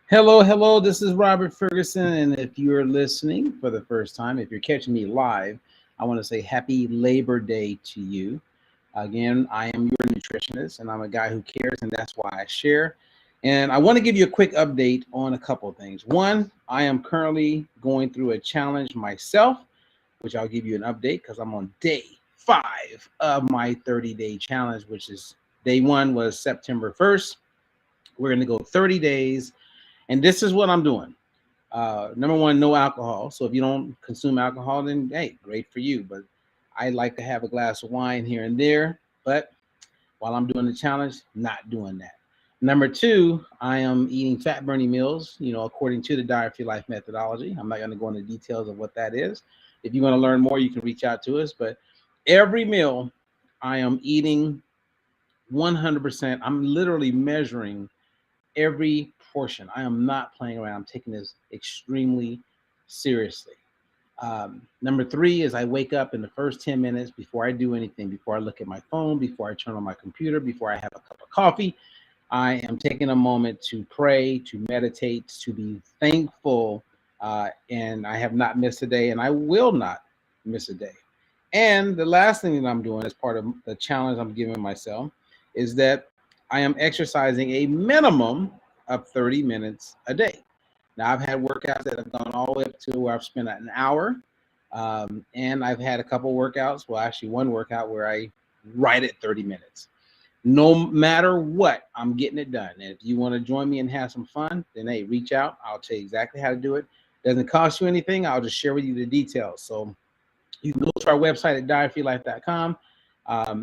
Hello, hello. This is Robert Ferguson. And if you're listening for the first time, if you're catching me live, I want to say happy Labor Day to you. Again, I am your nutritionist and I'm a guy who cares, and that's why I share. And I want to give you a quick update on a couple of things. One, I am currently going through a challenge myself, which I'll give you an update because I'm on day 5 of my 30-day challenge, which is day 1 was September 1st. We're going to go 30 days, and this is what I'm doing. Number one, no alcohol. So if you don't consume alcohol, then hey, great for you. But I like to have a glass of wine here and there. But while I'm doing the challenge, not doing that. Number two, I am eating fat burning meals, according to the Diet Free Life methodology. I'm not going to go into details of what that is. If you want to learn more, you can reach out to us. But every meal I am eating 100%. I'm literally measuring every portion. I am not playing around. I'm taking this extremely seriously. Number three is I wake up in the first 10 minutes before I do anything, before I look at my phone, before I turn on my computer, before I have a cup of coffee. I am taking a moment to pray, to meditate, to be thankful. And I have not missed a day, and I will not miss a day. And the last thing that I'm doing as part of the challenge I'm giving myself is that I am exercising a minimum of 30 minutes a day. Now, I've had workouts that have gone all the way up to where I've spent an hour. And I've had a couple workouts, well, actually one workout where I right at 30 minutes. No matter what, I'm getting it done. And if you want to join me and have some fun, then hey, reach out. I'll tell you exactly how to do it. Doesn't cost you anything. I'll just share with you the details. So you can go to our website at dietfreelife.com.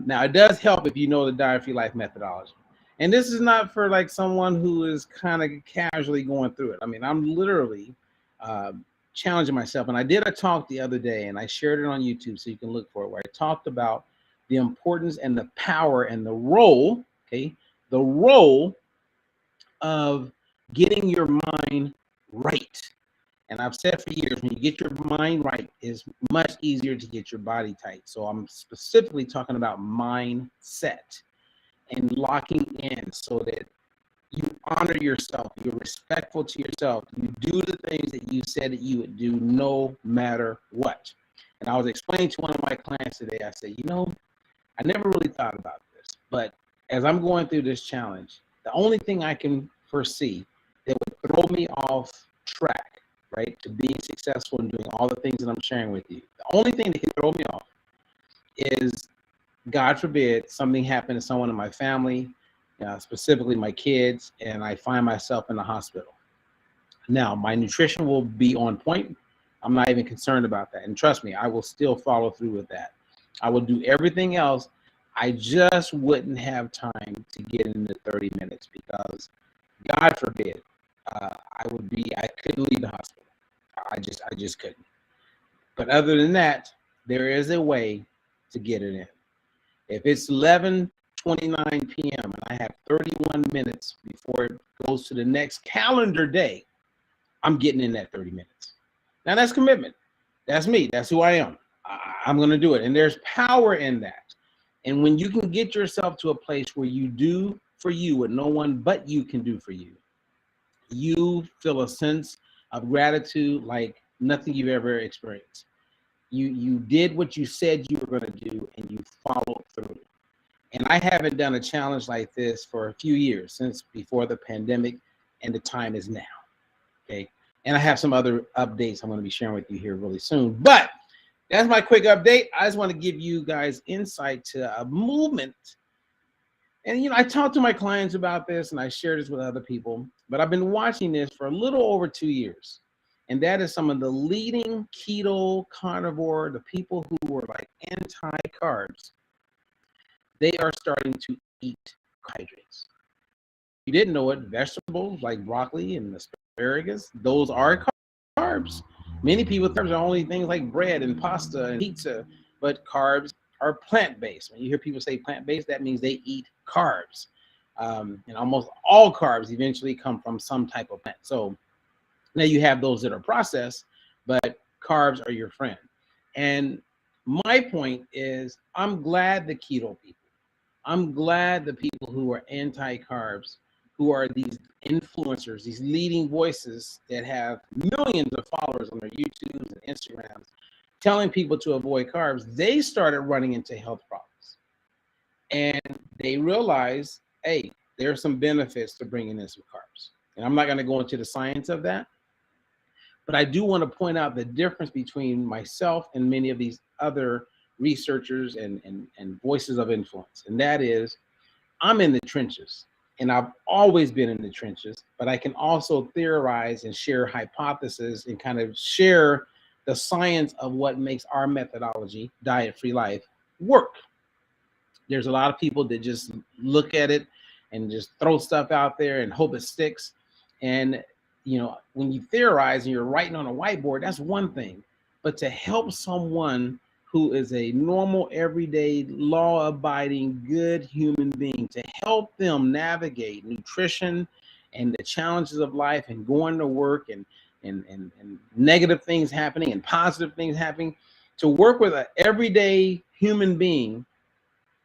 Now, it does help if you know the Diet Free Life methodology. And this is not for like someone who is kind of casually going through it. I mean, I'm literally challenging myself. And I did a talk the other day, and I shared it on YouTube, so you can look for it, where I talked about the importance and the power and the role, the role of getting your mind right. And I've said for years, when you get your mind right, it's much easier to get your body tight. So I'm specifically talking about mindset and locking in so that you honor yourself, you're respectful to yourself, you do the things that you said that you would do no matter what. And I was explaining to one of my clients today, I said, I never really thought about this, but as I'm going through this challenge, the only thing I can foresee that would throw me off track, right, to being successful in doing all the things that I'm sharing with you, the only thing that can throw me off is, God forbid, something happened to someone in my family, specifically my kids, and I find myself in the hospital. Now, my nutrition will be on point. I'm not even concerned about that. And trust me, I will still follow through with that. I will do everything else. I just wouldn't have time to get into 30 minutes because, God forbid, I couldn't leave the hospital. I just couldn't. But other than that, there is a way to get it in. If it's 11:29 p.m. and I have 31 minutes before it goes to the next calendar day, I'm getting in that 30 minutes. Now, that's commitment. That's me. That's who I am. I'm going to do it. And there's power in that. And when you can get yourself to a place where you do for you what no one but you can do for you, you feel a sense of gratitude like nothing you've ever experienced. You did what you said you were going to do, and you followed through. And I haven't done a challenge like this for a few years, since before the pandemic, and the time is now. Okay. And I have some other updates I'm going to be sharing with you here really soon. But that's my quick update. I just want to give you guys insight to a movement. And, I talked to my clients about this, and I shared this with other people, but I've been watching this for a little over 2 years. And that is some of the leading keto carnivore, the people who were like anti-carbs, they are starting to eat carbohydrates. You didn't know it, vegetables like broccoli and asparagus, those are carbs. Many people think carbs are only things like bread and pasta and pizza, but carbs are plant-based. When you hear people say plant-based, that means they eat carbs. And almost all carbs eventually come from some type of plant. So now you have those that are processed, but carbs are your friend. And my point is, I'm glad the keto people, I'm glad the people who are anti-carbs who are these influencers, these leading voices that have millions of followers on their YouTubes and Instagrams, telling people to avoid carbs, they started running into health problems. And they realized, hey, there's some benefits to bringing in some carbs. And I'm not going to go into the science of that, but I do want to point out the difference between myself and many of these other researchers and voices of influence. And that is, I'm in the trenches, and I've always been in the trenches, but I can also theorize and share hypotheses and kind of share the science of what makes our methodology, diet-free life, work. There's a lot of people that just look at it and just throw stuff out there and hope it sticks. And, you know, when you theorize and you're writing on a whiteboard, that's one thing. But to help someone who is a normal, everyday, law-abiding, good human being, to help them navigate nutrition and the challenges of life and going to work and negative things happening and positive things happening, to work with an everyday human being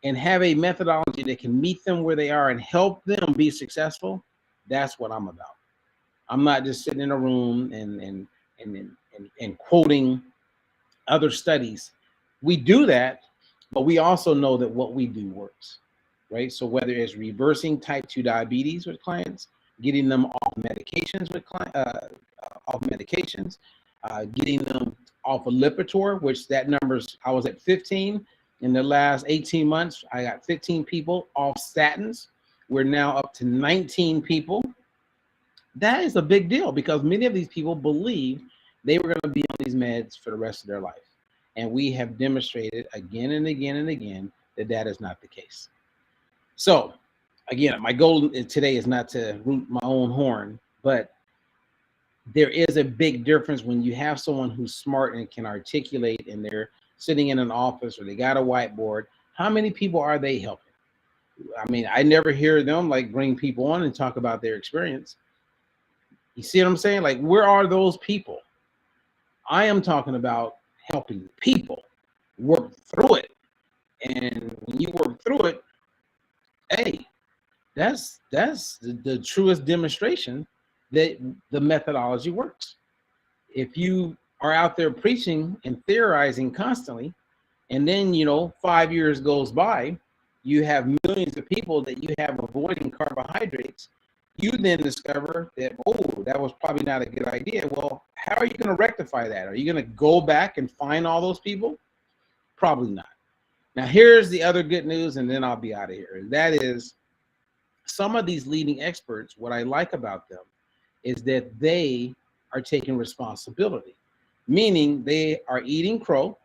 and have a methodology that can meet them where they are and help them be successful, that's what I'm about. I'm not just sitting in a room and quoting other studies. We do that, but we also know that what we do works, right? So whether it's reversing type 2 diabetes with clients, getting them off medications with getting them off of Lipitor, which that number's, I was at 15 in the last 18 months. I got 15 people off statins. We're now up to 19 people. That is a big deal because many of these people believed they were going to be on these meds for the rest of their life. And we have demonstrated again and again and again that that is not the case. So again, my goal today is not to root my own horn, but there is a big difference when you have someone who's smart and can articulate and they're sitting in an office or they got a whiteboard. How many people are they helping? I mean, I never hear them like bring people on and talk about their experience. You see what I'm saying? Like, where are those people? I am talking about helping people work through it. And when you work through it, hey, that's the truest demonstration that the methodology works. If you are out there preaching and theorizing constantly, and then, you know, 5 years goes by, you have millions of people that you have avoiding carbohydrates, you then discover that, oh, that was probably not a good idea. Well, how are you going to rectify that? Are you going to go back and find all those people? Probably not. Now, here's the other good news, and then I'll be out of here. And that is, some of these leading experts, what I like about them is that they are taking responsibility, meaning they are eating crow.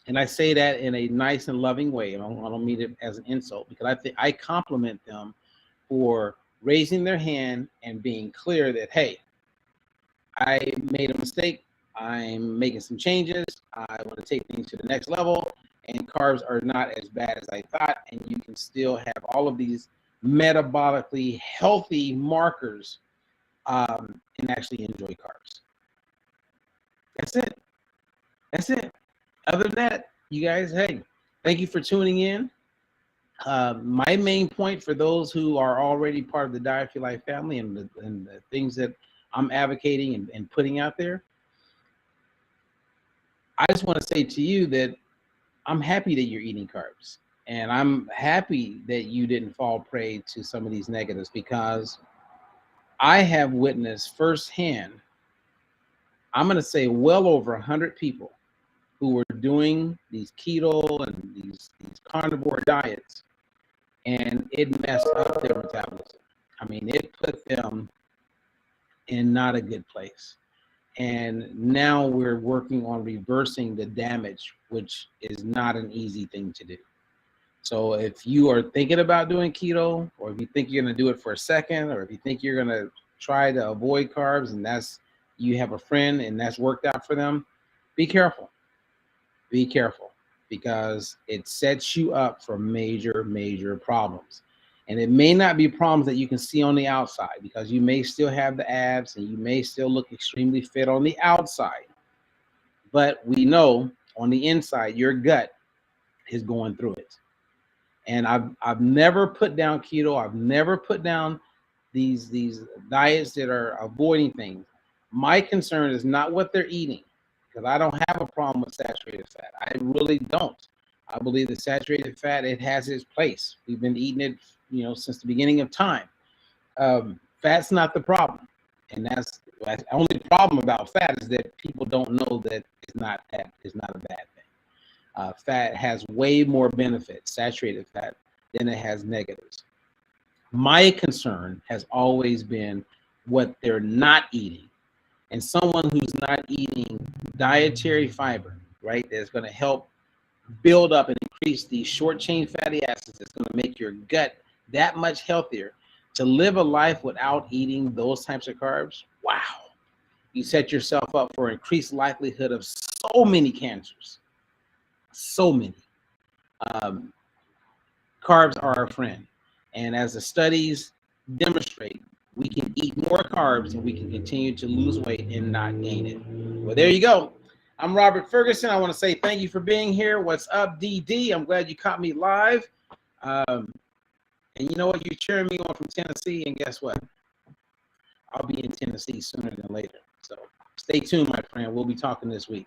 And I say that in a nice and loving way. I don't mean it as an insult, because I think I compliment them for raising their hand and being clear that, hey, I made a mistake. I'm making some changes. I want to take things to the next level, and carbs are not as bad as I thought. And you can still have all of these metabolically healthy markers and actually enjoy carbs. That's it. That's it. Other than that, you guys, hey, thank you for tuning in. My main point for those who are already part of the Diet Free Life family and the things that I'm advocating and putting out there, I just want to say to you that I'm happy that you're eating carbs. And I'm happy that you didn't fall prey to some of these negatives, because I have witnessed firsthand, I'm going to say well over 100 people who were doing these keto and these carnivore diets, and it messed up their metabolism. I mean, it put them in not a good place. And now we're working on reversing the damage, which is not an easy thing to do. So if you are thinking about doing keto, or if you think you're going to do it for a second, or if you think you're going to try to avoid carbs and you have a friend and that's worked out for them, be careful. Be careful, because it sets you up for major, major problems. And it may not be problems that you can see on the outside, because you may still have the abs and you may still look extremely fit on the outside. But we know on the inside, your gut is going through it. And I've never put down keto. I've never put down these diets that are avoiding things. My concern is not what they're eating, because I don't have a problem with saturated fat. I really don't. I believe that saturated fat, it has its place. We've been eating it, since the beginning of time. Fat's not the problem, and that's the only problem about fat is that people don't know that it's not a bad thing. Fat has way more benefits, saturated fat, than it has negatives. My concern has always been what they're not eating. And someone who's not eating dietary fiber, right, that's going to help build up and increase these short chain fatty acids, that's going to make your gut that much healthier. To live a life without eating those types of carbs, wow, you set yourself up for increased likelihood of so many cancers. So many. Um, Carbs are our friend. And as the studies demonstrate, we can eat more carbs and we can continue to lose weight and not gain it. Well, there you go. I'm Robert Ferguson. I want to say thank you for being here. What's up, DD? I'm glad you caught me live. And you know what? You're cheering me on from Tennessee. And guess what? I'll be in Tennessee sooner than later. So stay tuned, my friend. We'll be talking this week.